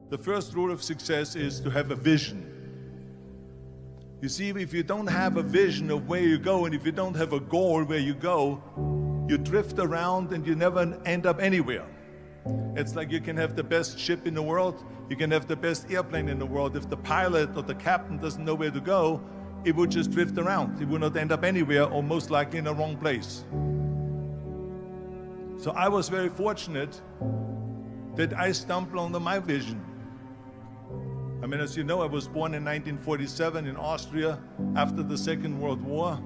The first rule of success is to have a vision. You see, if you don't have a vision of where you go, and if you don't have a goal where you go, you drift around and you never end up anywhere. It's like you can have the best ship in the world, you can have the best airplane in the world. If the pilot or the captain doesn't know where to go, it would just drift around. It would not end up anywhere, or most likely in the wrong place. So I was very fortunate that I stumbled onto my vision. I mean, as you know, I was born in 1947 in Austria after the Second World War.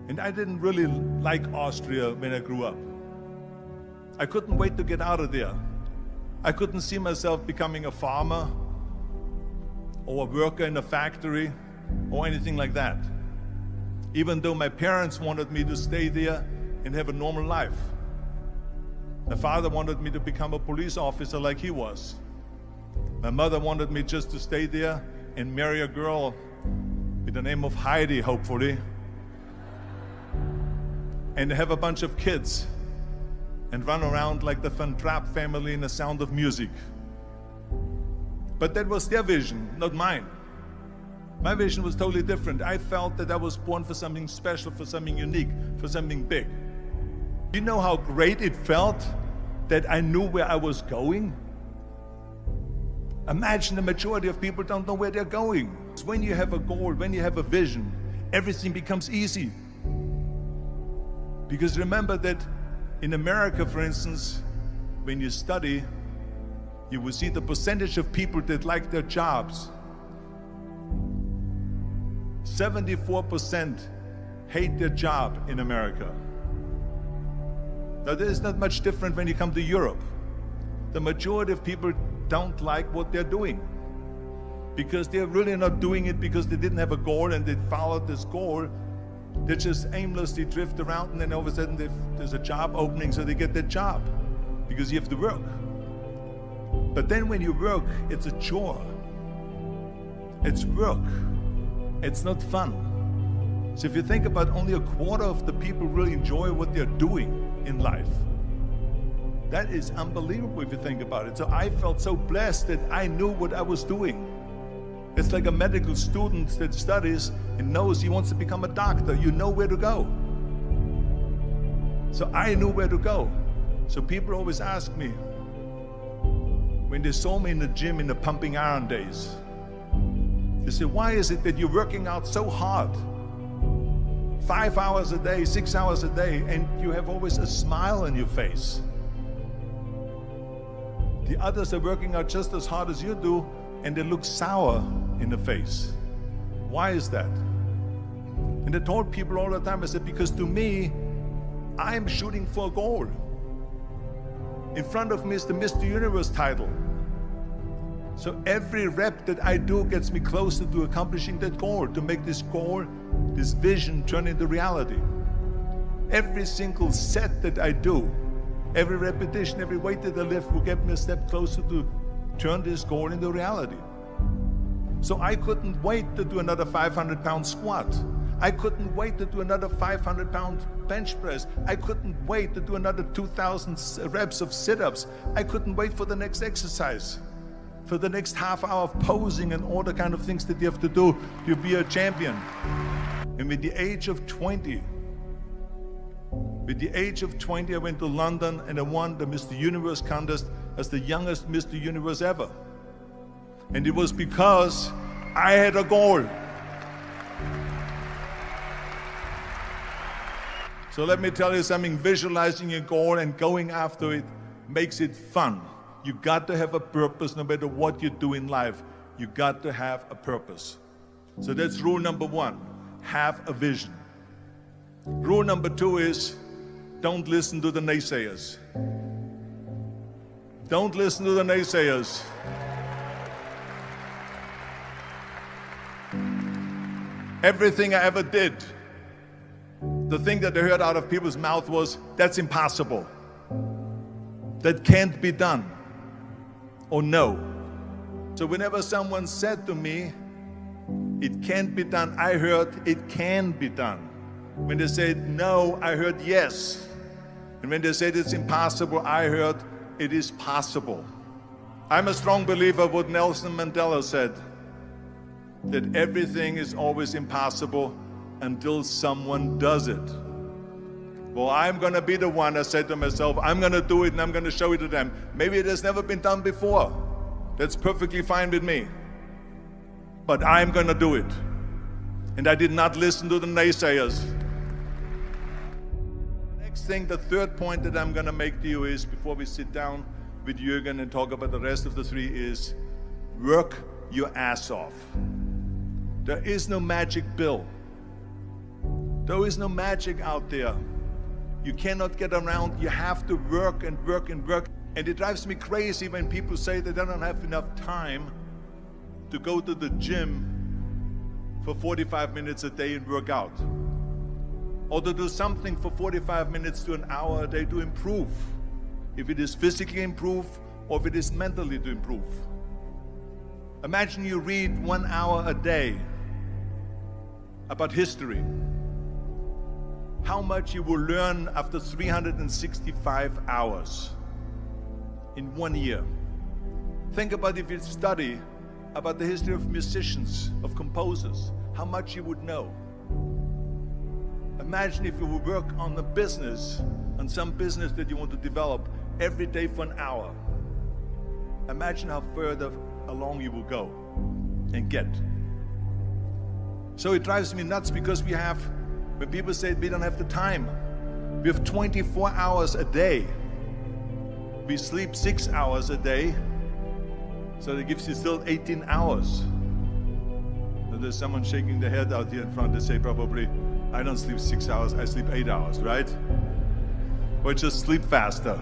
And I didn't really like Austria when I grew up. I couldn't wait to get out of there. I couldn't see myself becoming a farmer or a worker in a factory or anything like that, even though my parents wanted me to stay there and have a normal life. My father wanted me to become a police officer like he was. My mother wanted me just to stay there and marry a girl with the name of Heidi, hopefully, and have a bunch of kids and run around like the Van Trapp family in The Sound of Music. But that was their vision, not mine. My vision was totally different. I felt that I was born for something special, for something unique, for something big. Do you know how great it felt that I knew where I was going? Imagine the majority of people don't know where they're going. When you have a goal, when you have a vision, everything becomes easy. Because remember that in America, for instance, when you study, you will see the percentage of people that like their jobs. 74% hate their job in America. Now, this is not much different when you come to Europe. The majority of people don't like what they're doing because they're really not doing it because they didn't have a goal and they followed this goal. They just aimlessly drift around, and then all of a sudden there's a job opening, so they get that job because you have to work. But then when you work, it's a chore. It's work. It's not fun. So if you think about, only a quarter of the people really enjoy what they're doing in life. That is unbelievable if you think about it. So I felt so blessed that I knew what I was doing. It's like a medical student that studies and knows he wants to become a doctor. You know where to go. So I knew where to go. So people always ask me, when they saw me in the gym in the pumping iron days, they say, why is it that you're working out so hard? 5 hours a day, 6 hours a day, and you have always a smile on your face. The others are working out just as hard as you do, and they look sour in the face. Why is that? And I told people all the time, I said, because to me, I'm shooting for a goal. In front of me is the Mr. Universe title. So every rep that I do gets me closer to accomplishing that goal, to make this goal, this vision turn into reality. Every single set that I do, every repetition, every weight that I lift will get me a step closer to turn this goal into reality. So I couldn't wait to do another 500-pound squat. I couldn't wait to do another 500-pound bench press. I couldn't wait to do another 2,000 reps of sit-ups. I couldn't wait for the next exercise, for the next half hour of posing and all the kind of things that you have to do to be a champion. And with the age of 20, I went to London and I won the Mr. Universe contest as the youngest Mr. Universe ever. And it was because I had a goal. So let me tell you something, visualizing a goal and going after it makes it fun. You got to have a purpose no matter what you do in life. You got to have a purpose. So that's rule number one, have a vision. Rule number two is, don't listen to the naysayers. Don't listen to the naysayers. Everything I ever did, the thing that I heard out of people's mouth was, that's impossible. That can't be done. Or no. So whenever someone said to me, it can't be done, I heard, it can be done. When they said no, I heard yes. And when they said it's impossible, I heard, it is possible. I'm a strong believer of what Nelson Mandela said, that everything is always impossible until someone does it. Well, I'm going to be the one, I said to myself, I'm going to do it and I'm going to show it to them. Maybe it has never been done before. That's perfectly fine with me. But I'm going to do it. And I did not listen to the naysayers. The next thing, the third point that I'm going to make to you is, before we sit down with Jürgen and talk about the rest of the three, is work your ass off. There is no magic pill. There is no magic out there. You cannot get around. You have to work and work and work. And it drives me crazy when people say that they don't have enough time to go to the gym for 45 minutes a day and work out. Or to do something for 45 minutes to an hour a day to improve. If it is physically improve or if it is mentally to improve. Imagine you read 1 hour a day about history. How much you will learn after 365 hours in 1 year. Think about if you study about the history of musicians, of composers, how much you would know. Imagine if you would work on a business, on some business that you want to develop every day for an hour. Imagine how further along you will go and get. So it drives me nuts because when people say we don't have the time, we have 24 hours a day. We sleep 6 hours a day, so that gives you still 18 hours. So there's someone shaking their head out here in front. They say probably, I don't sleep 6 hours, I sleep 8 hours, right? Or just sleep faster.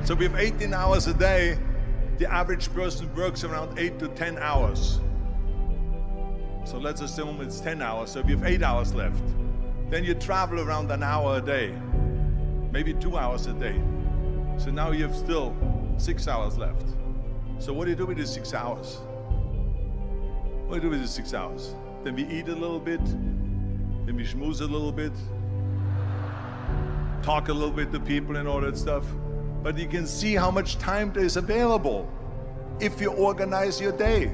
So we have 18 hours a day. The average person works around 8 to 10 hours. So let's assume it's 10 hours, so we have 8 hours left. Then you travel around an hour a day, maybe 2 hours a day. So now you have still 6 hours left. So what do you do with these 6 hours? What do you do with these 6 hours? Then we eat a little bit, then we schmooze a little bit, talk a little bit to people and all that stuff. But you can see how much time there is available if you organize your day.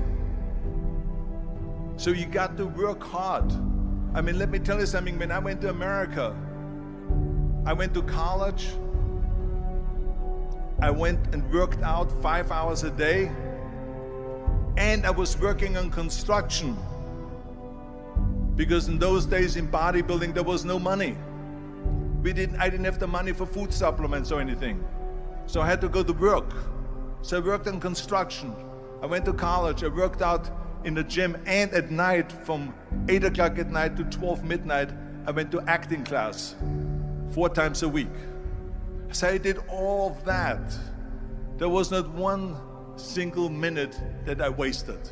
So you got to work hard. I mean, let me tell you something. When I went to America, I went to college. I went and worked out 5 hours a day. And I was working on construction. Because in those days in bodybuilding, there was no money. I didn't have the money for food supplements or anything. So I had to go to work. So I worked in construction. I went to college. I worked out in the gym, and at night from 8 o'clock at night to 12 midnight, I went to acting class 4 times a week. So I did all of that. There was not one single minute that I wasted.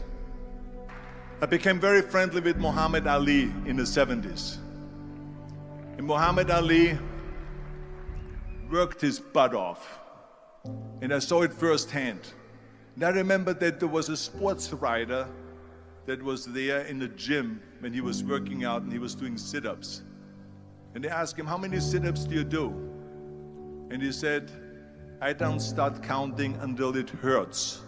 I became very friendly with Muhammad Ali in the 70s. And Muhammad Ali worked his butt off. And I saw it firsthand. And I remember that there was a sports writer that was there in the gym when he was working out and he was doing sit-ups. And they asked him, how many sit-ups do you do? And he said, I don't start counting until it hurts.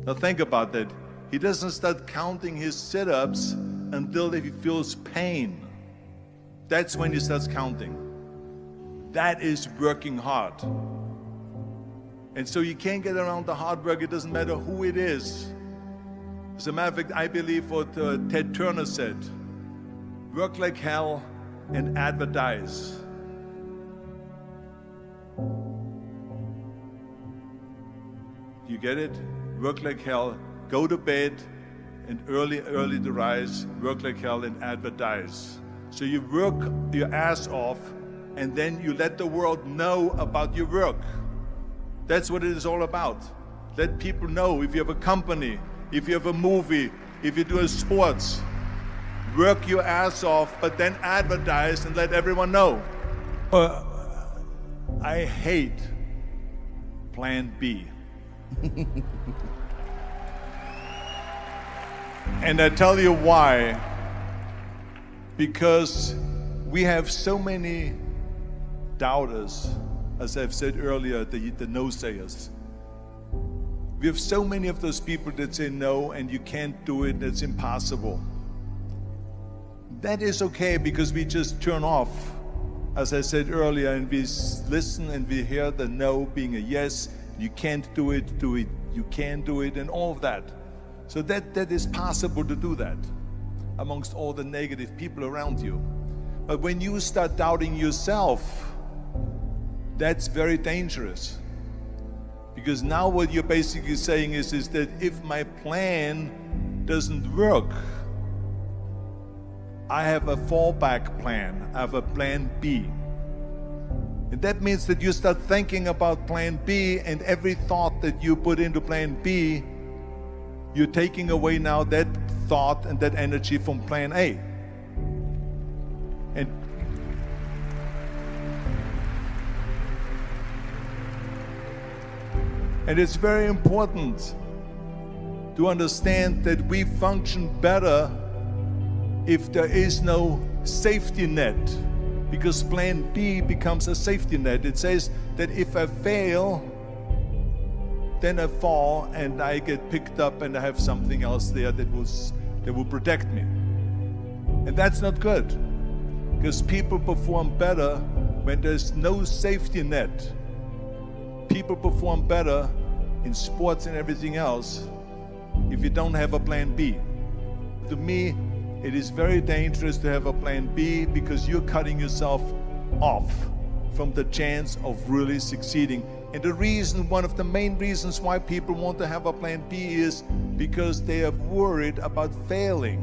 Now think about that. He doesn't start counting his sit-ups until he feels pain. That's when he starts counting. That is working hard. And so you can't get around the hard work. It doesn't matter who it is. As a matter of fact, I believe what Ted Turner said, work like hell and advertise. You get it? Work like hell, go to bed, and early to rise, work like hell and advertise. So you work your ass off, and then you let the world know about your work. That's what it is all about. Let people know. If you have a company, if you have a movie, if you do a sports, work your ass off, but then advertise and let everyone know. I hate Plan B. And I tell you why. Because we have so many doubters, as I've said earlier, the no-sayers. We have so many of those people that say no, and you can't do it, it's impossible. That is okay, because we just turn off, as I said earlier, and we listen and we hear the no being a yes. You can't do it, you can do it, and all of that. So that is possible to do that amongst all the negative people around you. But when you start doubting yourself, that's very dangerous. Because now what you're basically saying is that if my plan doesn't work, I have a fallback plan, I have a plan B. And that means that you start thinking about plan B, and every thought that you put into plan B, you're taking away now that thought and that energy from plan A. And it's very important to understand that we function better if there is no safety net, because plan B becomes a safety net. It says that if I fail, then I fall and I get picked up and I have something else there that will protect me. And that's not good, because people perform better when there's no safety net. People perform better in sports and everything else if you don't have a plan B. To me, it is very dangerous to have a plan B, because you're cutting yourself off from the chance of really succeeding. And the reason, one of the main reasons why people want to have a plan B is because they are worried about failing.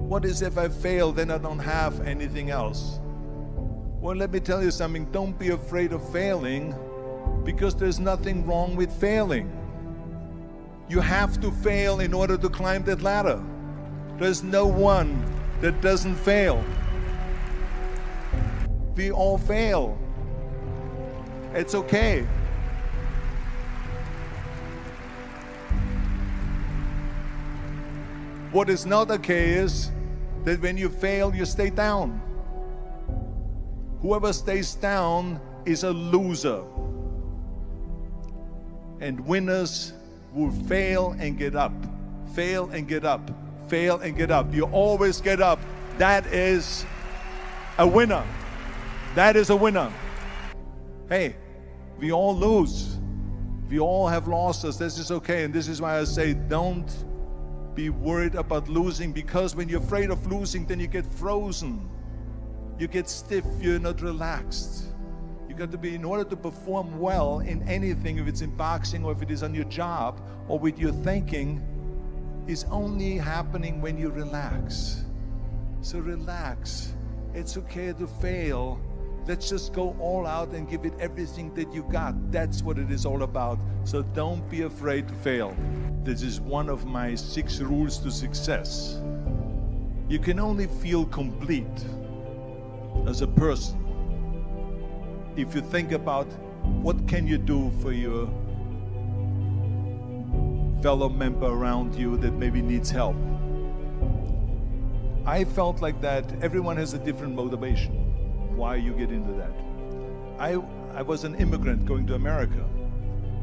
What is if I fail, then I don't have anything else? Well, let me tell you something. Don't be afraid of failing, because there's nothing wrong with failing. You have to fail in order to climb that ladder. There's no one that doesn't fail. We all fail. It's okay. What is not okay is that when you fail, you stay down. Whoever stays down is a loser. And winners will fail and get up, fail and get up, fail and get up. You always get up. That is a winner. That is a winner. Hey, we all lose. We all have losses. This is okay. And this is why I say don't be worried about losing, because when you're afraid of losing, then you get frozen. You get stiff. You're not relaxed. You got to be, in order to perform well in anything, if it's in boxing or if it is on your job or with your thinking, is only happening when you relax. So relax. It's okay to fail. Let's just go all out and give it everything that you got. That's what it is all about. So don't be afraid to fail. This is one of my 6 rules to success. You can only feel complete as a person if you think about what can you do for your fellow member around you that maybe needs help. I felt like that. Everyone has a different motivation why you get into that. I was an immigrant going to America,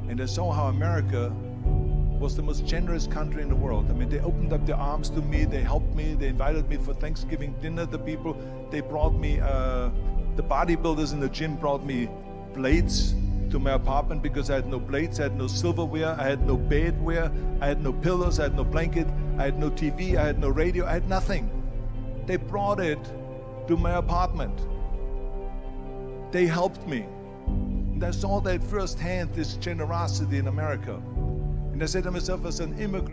and I saw how America was the most generous country in the world. I mean, they opened up their arms to me, they helped me, they invited me for Thanksgiving dinner. The people, they brought me, the bodybuilders in the gym brought me plates to my apartment because I had no plates, I had no silverware, I had no bedware, I had no pillows, I had no blanket, I had no TV, I had no radio, I had nothing. They brought it to my apartment. They helped me. And I saw that firsthand, this generosity in America. And I said to myself, as an immigrant,